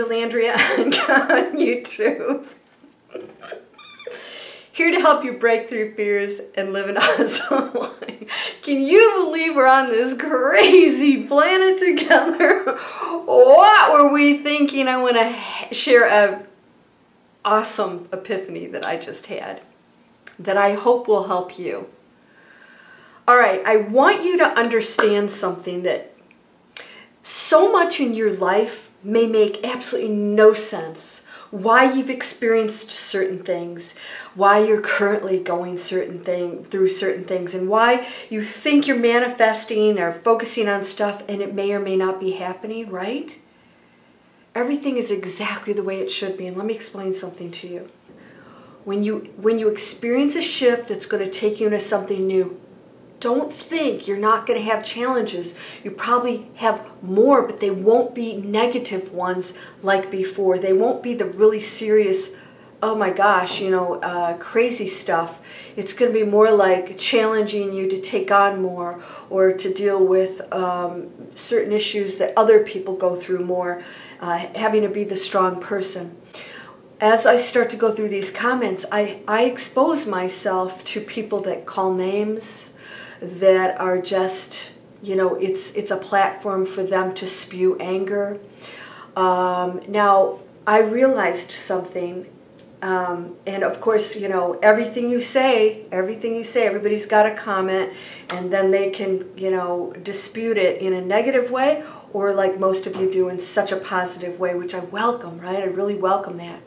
Landria on YouTube. Here to help you break through fears and live an awesome life. Can you believe we're on this crazy planet together? What were we thinking? I want to share an awesome epiphany that I just had that I hope will help you. All right, I want you to understand something, that so much in your life may make absolutely no sense. Why you've experienced certain things, why you're currently going through certain things, and why you think you're manifesting or focusing on stuff and it may or may not be happening, right? Everything is exactly the way it should be, and let me explain something to you. When you experience a shift that's going to take you into something new, don't think you're not going to have challenges. You probably have more, but they won't be negative ones like before. They won't be the really serious, oh my gosh, crazy stuff. It's going to be more like challenging you to take on more, or to deal with certain issues that other people go through more, having to be the strong person. As I start to go through these comments, I expose myself to people that call names, that are just, it's a platform for them to spew anger. Now, I realized something, and of course, everything you say, everybody's got a comment, and then they can, dispute it in a negative way, or like most of you do, in such a positive way, which I welcome, right? I really welcome that.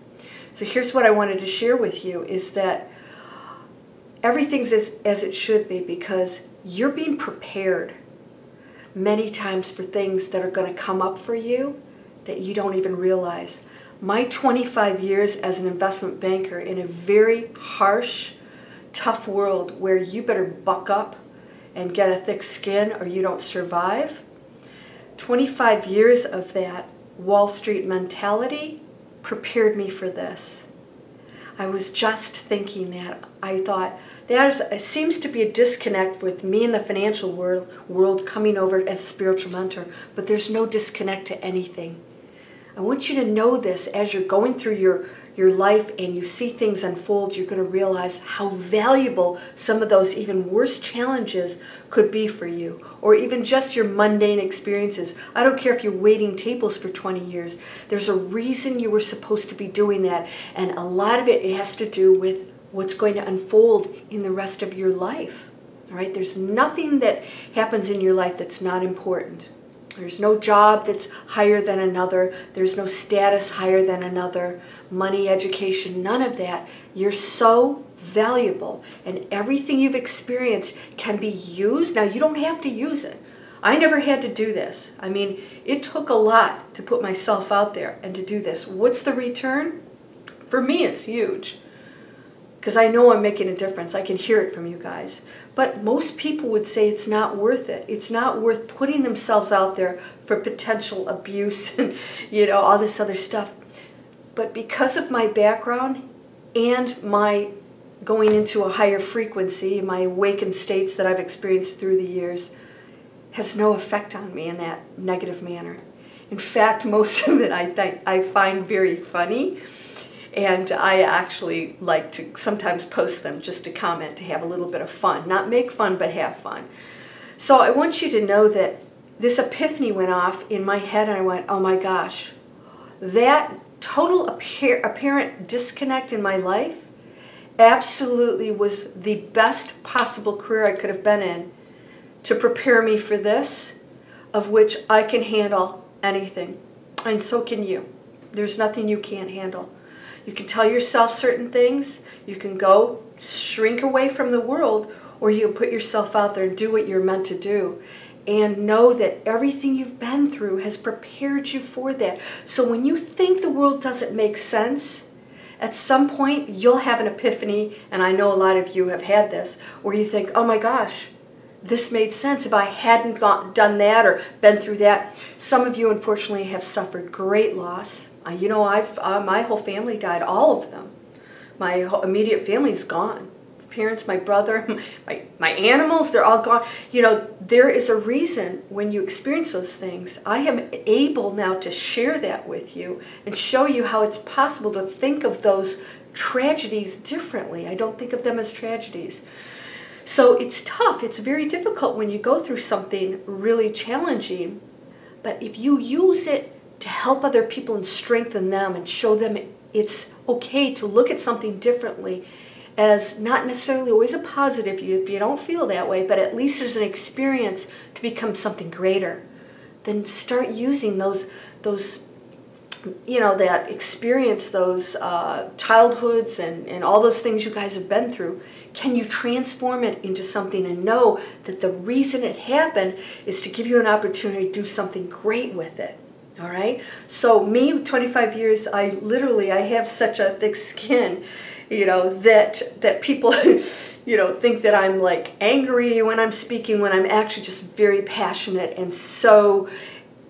So here's what I wanted to share with you, is that everything's as it should be, because you're being prepared many times for things that are going to come up for you that you don't even realize. My 25 years as an investment banker in a very harsh, tough world where you better buck up and get a thick skin or you don't survive, 25 years of that Wall Street mentality prepared me for this. I was just thinking that. I thought, it seems to be a disconnect with me in the financial world coming over as a spiritual mentor, but there's no disconnect to anything. I want you to know this as you're going through your life and you see things unfold. You're going to realize how valuable some of those even worse challenges could be for you, or even just your mundane experiences. I don't care if you're waiting tables for 20 years. There's a reason you were supposed to be doing that, and a lot of it has to do with what's going to unfold in the rest of your life. All right? There's nothing that happens in your life that's not important. There's no job that's higher than another. There's no status higher than another. Money, education, none of that. You're so valuable, and everything you've experienced can be used. Now, you don't have to use it. I never had to do this. I mean, it took a lot to put myself out there and to do this. What's the return? For me, it's huge, because I know I'm making a difference. I can hear it from you guys. But most people would say it's not worth it. It's not worth putting themselves out there for potential abuse and, all this other stuff. But because of my background and my going into a higher frequency, my awakened states that I've experienced through the years, has no effect on me in that negative manner. In fact, most of it I find very funny. And I actually like to sometimes post them just to comment, to have a little bit of fun. Not make fun, but have fun. So I want you to know that this epiphany went off in my head, and I went, oh my gosh, that total apparent disconnect in my life absolutely was the best possible career I could have been in to prepare me for this, of which I can handle anything. And so can you. There's nothing you can't handle. You can tell yourself certain things, you can go shrink away from the world, or you can put yourself out there and do what you're meant to do. And know that everything you've been through has prepared you for that. So when you think the world doesn't make sense, at some point you'll have an epiphany, and I know a lot of you have had this, where you think, oh my gosh, this made sense. If I hadn't done that or been through that. Some of you, unfortunately, have suffered great loss. My whole family died, all of them. My immediate family's gone. parents, my brother, my animals, they're all gone. You know, there is a reason when you experience those things. I am able now to share that with you and show you how it's possible to think of those tragedies differently. I don't think of them as tragedies. So it's tough. It's very difficult when you go through something really challenging. But if you use it to help other people and strengthen them and show them it's okay to look at something differently, as not necessarily always a positive if you don't feel that way, but at least there's an experience to become something greater, then start using those you know, that experience, those childhoods and all those things you guys have been through. Can you transform it into something and know that the reason it happened is to give you an opportunity to do something great with it? All right? So me, 25 years, I have such a thick skin, you know, that people, you know, think that I'm like angry when I'm speaking, when I'm actually just very passionate and so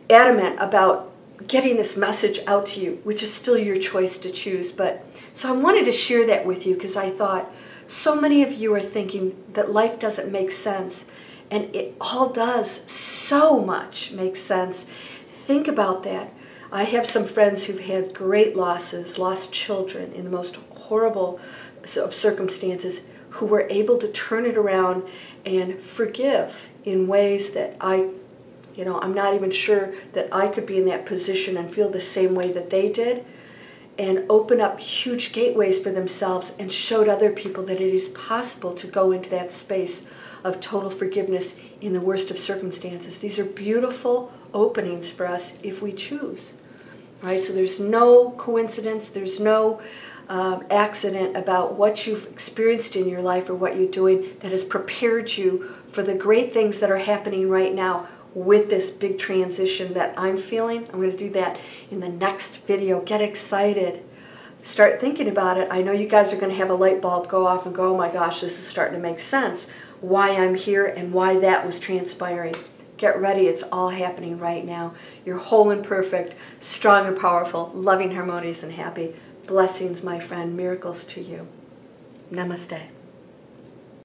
adamant about getting this message out to you, which is still your choice to choose. But so I wanted to share that with you because I thought so many of you are thinking that life doesn't make sense, and it all does so much make sense. Think about that. I have some friends who've had great losses, lost children in the most horrible of circumstances, who were able to turn it around and forgive in ways that I'm not even sure that I could be in that position and feel the same way that they did, and open up huge gateways for themselves and showed other people that it is possible to go into that space of total forgiveness in the worst of circumstances. These are beautiful openings for us if we choose. Right? So there's no coincidence, there's no accident about what you've experienced in your life or what you're doing that has prepared you for the great things that are happening right now with this big transition that I'm feeling. I'm going to do that in the next video. Get excited. Start thinking about it. I know you guys are going to have a light bulb go off and go, oh my gosh, this is starting to make sense. Why I'm here and why that was transpiring. Get ready. It's all happening right now. You're whole and perfect, strong and powerful, loving, harmonious, and happy. Blessings, my friend. Miracles to you. Namaste.